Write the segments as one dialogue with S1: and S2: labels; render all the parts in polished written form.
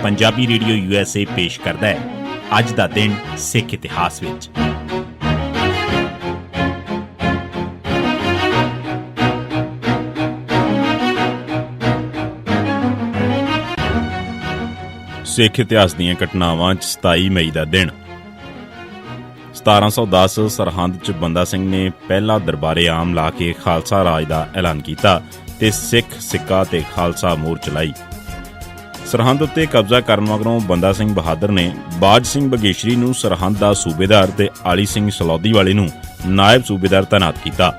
S1: Punjabi radio USA ਪੇਸ਼ ਕਰਦਾ ਹੈ ਅੱਜ ਦਾ ਦਿਨ ਸਿੱਖ ਇਤਿਹਾਸ ਵਿੱਚ। ਸਿੱਖ ਇਤਿਹਾਸ ਦੀਆਂ ਘਟਨਾਵਾਂ 'ਚ 27 ਮਈ ਦਾ ਦਿਨ। 1710 ਸਰਹੰਦ 'ਚ ਬੰਦਾ ਸਿੰਘ ਨੇ ਪਹਿਲਾ ਦਰਬਾਰੇ ਆਮ ਲਾ ਕੇ ਖਾਲਸਾ ਰਾਜ ਦਾ ਐਲਾਨ ਕੀਤਾ ਤੇ ਸਿੱਖ ਸਿੱਕਾ ਤੇ ਖਾਲਸਾ ਮੋਹਰ ਚਲਾਈ। ਸਰਹੰਦ ਉੱਤੇ ਕਬਜ਼ਾ ਕਰਨ ਮਗਰੋਂ ਬੰਦਾ ਸਿੰਘ ਬਹਾਦਰ ਨੇ ਬਾਜ ਸਿੰਘ ਬਗੇਸ਼ਰੀ ਨੂੰ ਸਰਹੰਦ ਦਾ ਸੂਬੇਦਾਰ ਤੇ ਆਲੀ ਸਿੰਘ ਸਲੌਦੀ ਵਾਲੇ ਨੂੰ ਨਾਇਬ ਸੂਬੇਦਾਰ ਤਾਇਨਾਤ ਕੀਤਾ।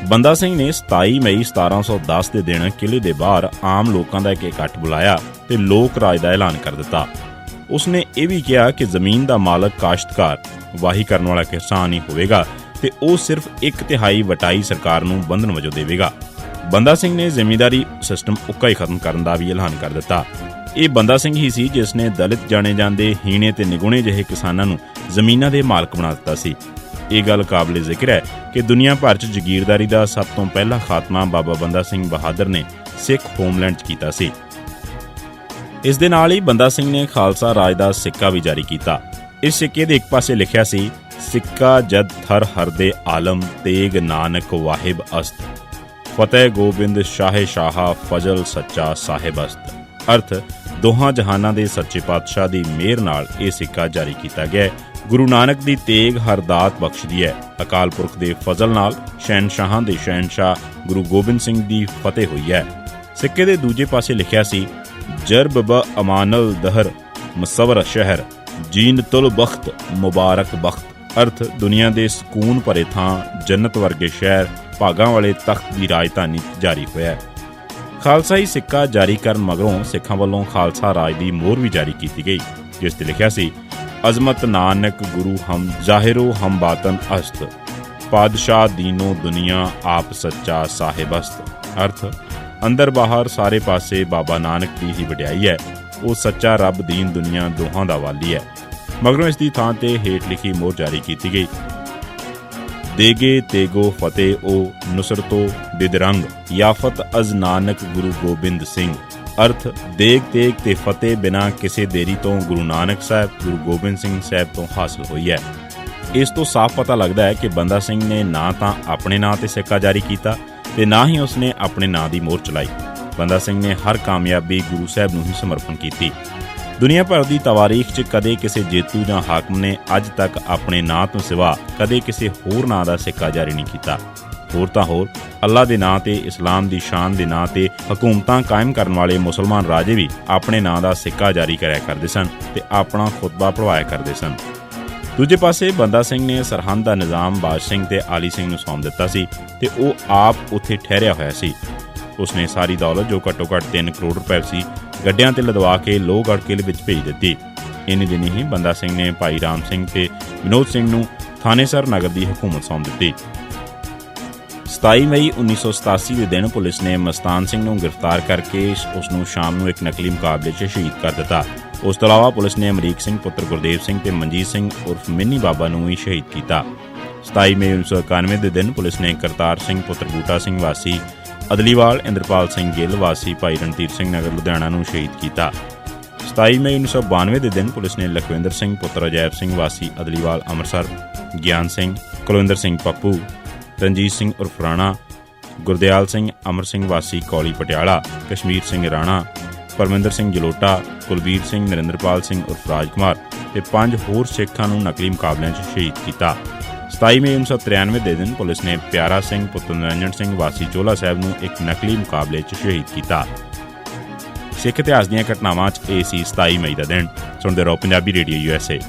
S1: ਬੰਦਾ ਸਿੰਘ ਨੇ 27 ਮਈ 1710 ਦੇ ਦਿਨ ਕਿਲ੍ਹੇ ਦੇ ਬਾਹਰ ਆਮ ਲੋਕਾਂ ਦਾ ਇੱਕ ਇਕੱਠ ਬੁਲਾਇਆ ਤੇ ਲੋਕ ਰਾਜ ਦਾ ਐਲਾਨ ਕਰ ਦਿੱਤਾ। ਉਸਨੇ ਇਹ ਵੀ ਕਿਹਾ ਕਿ ਜ਼ਮੀਨ ਦਾ ਮਾਲਕ ਕਾਸ਼ਤਕਾਰ, ਵਾਹੀ ਕਰਨ ਵਾਲਾ ਕਿਸਾਨ ਹੀ ਹੋਵੇਗਾ ਤੇ ਉਹ ਸਿਰਫ 1/3 ਵਟਾਈ ਸਰਕਾਰ ਨੂੰ ਬੰਧਨ ਵਜੋਂ ਦੇਵੇਗਾ। ਬੰਦਾ ਸਿੰਘ ਨੇ ਜ਼ਿਮੀਂਦਾਰੀ ਸਿਸਟਮ ਉੱਕਾ ਹੀ ਖਤਮ ਕਰਨ ਦਾ ਵੀ ਐਲਾਨ ਕਰ ਦਿੱਤਾ। ਇਹ ਬੰਦਾ ਸਿੰਘ ਹੀ ਸੀ ਜਿਸ ਨੇ ਦਲਿਤ ਜਾਣੇ ਜਾਂਦੇ ਹੀਣੇ ਤੇ ਨਿਗੁਣੇ ਜਿਹੇ ਕਿਸਾਨਾਂ ਨੂੰ ਜ਼ਮੀਨਾਂ ਦੇ ਮਾਲਕ ਬਣਾ ਦਿੱਤਾ ਸੀ। ਇਹ ਗੱਲ ਕਾਬਲੇ ਜ਼ਿਕਰ ਹੈ ਕਿ ਦੁਨੀਆ ਭਰ 'ਚ ਜ਼ਗੀਰਦਾਰੀ ਦਾ ਸਭ ਤੋਂ ਪਹਿਲਾ ਖਾਤਮਾ ਬਾਬਾ ਬੰਦਾ ਸਿੰਘ ਬਹਾਦਰ ਨੇ ਸਿੱਖ ਹੋਮਲੈਂਡ 'ਚ ਕੀਤਾ ਸੀ। ਇਸ ਦੇ ਨਾਲ ਹੀ ਬੰਦਾ ਸਿੰਘ ਨੇ ਖਾਲਸਾ ਰਾਜ ਦਾ ਸਿੱਕਾ ਵੀ ਜਾਰੀ ਕੀਤਾ। ਇਸ ਸਿੱਕੇ ਦੇ ਇੱਕ ਪਾਸੇ ਲਿਖਿਆ ਸੀ, ਸਿੱਕਾ ਜਦ ਥਰ ਹਰਦੇ ਆਲਮ ਤੇਗ ਨਾਨਕ ਵਾਹਿਬ ਅਸਤ, ਫਤਿਹ ਗੋਬਿੰਦ ਸ਼ਾਹ ਸ਼ਾਹਾ ਫਜ਼ਲ ਸੱਚਾ ਸਾਹਿਬ ਅਸਤ। ਅਰਥ, ਦੋਹਾਂ ਜਹਾਨਾਂ ਦੇ ਸੱਚੇ ਪਾਤਸ਼ਾਹ ਦੀ ਮਿਹਰ ਨਾਲ ਇਹ ਸਿੱਕਾ ਜਾਰੀ ਕੀਤਾ ਗਿਆ ਹੈ। ਗੁਰੂ ਨਾਨਕ ਦੀ ਤੇਗ ਹਰ ਦਾਤ ਬਖਸ਼ਦੀ ਹੈ। ਅਕਾਲ ਪੁਰਖ ਦੇ ਫਜ਼ਲ ਨਾਲ ਸ਼ਹਿਨਸ਼ਾਹਾਂ ਦੇ ਸ਼ਹਿਨਸ਼ਾਹ ਗੁਰੂ ਗੋਬਿੰਦ ਸਿੰਘ ਦੀ ਫਤਿਹ ਹੋਈ ਹੈ। ਸਿੱਕੇ ਦੇ ਦੂਜੇ ਪਾਸੇ ਲਿਖਿਆ ਸੀ, ਜਰਬ ਬ ਅਮਾਨਲ ਦਹਰ ਮਸਵਰ ਸ਼ਹਿਰ ਜੀਨਤੁਲ ਬਖਤ ਮੁਬਾਰਕ ਬਖਤ। ਅਰਥ, ਦੁਨੀਆ ਦੇ ਸਕੂਨ ਭਰੇ ਥਾਂ ਜੰਨਤ ਵਰਗੇ ਸ਼ਹਿਰ ਭਾਗਾਂ ਵਾਲੇ ਤਖਤ ਦੀ ਰਾਜਧਾਨੀ ਜਾਰੀ ਹੋਇਆ। ਖਾਲਸਾਈ ਸਿੱਕਾ ਜਾਰੀ ਕਰਨ ਮਗਰੋਂ ਸਿੱਖਾਂ ਵੱਲੋਂ ਖਾਲਸਾ ਰਾਜ ਦੀ ਮੋਹਰ ਵੀ ਜਾਰੀ ਕੀਤੀ ਗਈ, ਜਿਸ ਤੇ ਲਿਖਿਆ ਸੀ, ਅਜ਼ਮਤ ਨਾਨਕ ਗੁਰੂ ਹਮ ਜ਼ਾਹਿਰੋ ਹਮ ਬਾਤਨ ਅਸਤ, ਪਾਦਸ਼ਾਹ ਦੀਨੋ ਦੁਨੀਆ ਆਪ ਸੱਚਾ ਸਾਹਿਬ ਅਸਤ। ਅਰਥ, ਅੰਦਰ ਬਾਹਰ ਸਾਰੇ ਪਾਸੇ ਬਾਬਾ ਨਾਨਕ ਦੀ ਹੀ ਵਡਿਆਈ ਹੈ। ਉਹ ਸੱਚਾ ਰੱਬ ਦੀਨ ਦੁਨੀਆ ਦੋਹਾਂ ਦਾ ਵਾਲੀ ਹੈ। ਮਗਰੋਂ ਇਸ ਦੀ ਥਾਂ ਤੇ ਹੇਠ ਲਿਖੀ ਮੋਹਰ ਜਾਰੀ ਕੀਤੀ ਗਈ, ਦੇਗੇ ਤੇਗੋ ਫਤਿਹ ਓ ਨੁਸਰਤੋ ਦਿਦਰੰਗ ਯਾਫਤ ਅਜ਼ ਨਾਨਕ ਗੁਰੂ ਗੋਬਿੰਦ ਸਿੰਘ। ਅਰਥ, ਦੇਗ ਤੇਗ ਤੇ ਫਤਿਹ ਬਿਨਾਂ ਕਿਸੇ ਦੇਰੀ ਤੋਂ ਗੁਰੂ ਨਾਨਕ ਸਾਹਿਬ ਗੁਰੂ ਗੋਬਿੰਦ ਸਿੰਘ ਸਾਹਿਬ ਤੋਂ ਹਾਸਲ ਹੋਈ ਹੈ। ਇਸ ਤੋਂ ਸਾਫ਼ ਪਤਾ ਲੱਗਦਾ ਹੈ ਕਿ ਬੰਦਾ ਸਿੰਘ ਨੇ ਨਾ ਤਾਂ ਆਪਣੇ ਨਾਂ ਤੇ ਸਿੱਕਾ ਜਾਰੀ ਕੀਤਾ ਤੇ ਨਾ ਹੀ ਉਸਨੇ ਆਪਣੇ ਨਾਂ ਦੀ ਮੋਹਰ ਚਲਾਈ। ਬੰਦਾ ਸਿੰਘ ਨੇ ਹਰ ਕਾਮਯਾਬੀ ਗੁਰੂ ਸਾਹਿਬ ਨੂੰ ਹੀ ਸਮਰਪਣ ਕੀਤੀ। ਦੁਨੀਆ ਭਰ ਦੀ ਤਵਾਰੀਖ 'ਚ ਕਦੇ ਕਿਸੇ ਜੇਤੂ ਜਾਂ ਹਾਕਮ ਨੇ ਅੱਜ ਤੱਕ ਆਪਣੇ ਨਾਂ ਤੋਂ ਸਿਵਾ ਕਦੇ ਕਿਸੇ ਹੋਰ ਨਾਂ ਦਾ ਸਿੱਕਾ ਜਾਰੀ ਨਹੀਂ ਕੀਤਾ। ਹੋਰ ਤਾਂ ਹੋਰ, ਅੱਲਾ ਦੇ ਨਾਂ ਤੇ, ਇਸਲਾਮ ਦੀ ਸ਼ਾਨ ਦੇ ਨਾਂ ਤੇ ਹਕੂਮਤਾਂ ਕਾਇਮ ਕਰਨ ਵਾਲੇ ਮੁਸਲਮਾਨ ਰਾਜੇ ਵੀ ਆਪਣੇ ਨਾਂ ਦਾ ਸਿੱਕਾ ਜਾਰੀ ਕਰਿਆ ਕਰਦੇ ਸਨ ਤੇ ਆਪਣਾ ਖੁਤਬਾ ਪੜ੍ਹਵਾਇਆ ਕਰਦੇ ਸਨ। ਦੂਜੇ ਪਾਸੇ ਬੰਦਾ ਸਿੰਘ ਨੇ ਸਰਹੰਦ ਦਾ ਨਿਜ਼ਾਮ ਬਾਜ ਸਿੰਘ ਤੇ ਆਲੀ ਸਿੰਘ ਨੂੰ ਸੌਂਪ ਦਿੱਤਾ ਸੀ ਤੇ ਉਹ ਆਪ ਉੱਥੇ ਠਹਿਰਿਆ ਹੋਇਆ ਸੀ। ਉਸਨੇ ਸਾਰੀ ਦੌਲਤ, ਜੋ ਘੱਟੋ ਘੱਟ 3 ਕਰੋੜ ਰੁਪਏ ਸੀ, ਗੱਡਿਆਂ ਤੇ ਲਦਵਾ ਕੇ ਲੋਹਗੜ੍ਹ ਕਿਲ੍ਹੇ ਵਿੱਚ ਭੇਜ ਦਿੱਤੀ। ਇੰਨੇ ਦਿਨ ਹੀ ਬੰਦਾ ਸਿੰਘ ਨੇ ਭਾਈ ਰਾਮ ਸਿੰਘ ਤੇ ਵਿਨੋਦ ਸਿੰਘ ਨੂੰ ਥਾਨੇਸਰ ਨਗਰ ਦੀ ਹਕੂਮਤ ਸੌਂਪ ਦਿੱਤੀ। 27 ਮਈ 1987 ਦੇ ਦਿਨ ਪੁਲਿਸ ਨੇ ਮਸਤਾਨ ਸਿੰਘ ਨੂੰ ਗ੍ਰਿਫਤਾਰ ਕਰਕੇ ਉਸ ਨੂੰ ਸ਼ਾਮ ਨੂੰ ਇੱਕ ਨਕਲੀ ਮੁਕਾਬਲੇ 'ਚ ਸ਼ਹੀਦ ਕਰ ਦਿੱਤਾ। ਉਸ ਤੋਂ ਇਲਾਵਾ ਪੁਲਿਸ ਨੇ ਅਮਰੀਕ ਸਿੰਘ ਪੁੱਤਰ ਗੁਰਦੇਵ ਸਿੰਘ ਤੇ ਮਨਜੀਤ ਸਿੰਘ ਉਰਫ ਮਿੰਨੀ ਬਾਬਾ ਨੂੰ ਵੀ ਸ਼ਹੀਦ ਕੀਤਾ। 27 ਮਈ 1991 ਦੇ ਦਿਨ ਪੁਲਿਸ ਨੇ ਕਰਤਾਰ ਸਿੰਘ ਪੁੱਤਰ ਬੂਟਾ ਸਿੰਘ ਵਾਸੀ ਅਦਲੀਵਾਲ, ਇੰਦਰਪਾਲ ਸਿੰਘ ਗਿੱਲ ਵਾਸੀ ਭਾਈ ਰਣਧੀਰ ਸਿੰਘ ਨਗਰ ਲੁਧਿਆਣਾ ਨੂੰ ਸ਼ਹੀਦ ਕੀਤਾ। 27 ਮਈ 1992 ਦੇ ਦਿਨ ਪੁਲਿਸ ਨੇ ਲਖਵਿੰਦਰ ਸਿੰਘ ਪੁੱਤਰ ਅਜੈਬ ਸਿੰਘ ਵਾਸੀ ਅਦਲੀਵਾਲ ਅੰਮ੍ਰਿਤਸਰ, ਗਿਆਨ ਸਿੰਘ, ਕੁਲਵਿੰਦਰ ਸਿੰਘ ਪੱਪੂ, ਰਣਜੀਤ ਸਿੰਘ ਉਰਫ ਰਾਣਾ, ਗੁਰਦਿਆਲ ਸਿੰਘ ਅਮਰ ਸਿੰਘ ਵਾਸੀ ਕੌਲੀ ਪਟਿਆਲਾ, ਕਸ਼ਮੀਰ ਸਿੰਘ ਰਾਣਾ, ਪਰਮਿੰਦਰ ਸਿੰਘ ਜਲੋਟਾ, ਕੁਲਬੀਰ ਸਿੰਘ, ਨਰਿੰਦਰਪਾਲ ਸਿੰਘ ਉਰਫ ਰਾਜਕੁਮਾਰ ਤੇ 5 ਹੋਰ ਸਿੱਖਾਂ ਨੂੰ ਨਕਲੀ ਮੁਕਾਬਲਿਆਂ 'ਚ ਸ਼ਹੀਦ ਕੀਤਾ। 27 ਮਈ 1993 ਦੇ ਦਿਨ ਪੁਲਿਸ ਨੇ ਪਿਆਰਾ ਸਿੰਘ ਪੁੱਤਰ ਨਿਰੰਜਨ ਸਿੰਘ ਵਾਸੀ ਚੋਲਾ ਸਾਹਿਬ ਨੂੰ ਇੱਕ ਨਕਲੀ ਮੁਕਾਬਲੇ 'ਚ ਸ਼ਹੀਦ ਕੀਤਾ। ਸਿੱਖ ਇਤਿਹਾਸ ਦੀਆਂ ਘਟਨਾਵਾਂ 'ਚ ਇਹ ਸੀ 27 ਮਈ ਦਾ ਦਿਨ। ਸੁਣਦੇ ਰਹੋ ਪੰਜਾਬੀ ਰੇਡੀਓ USA।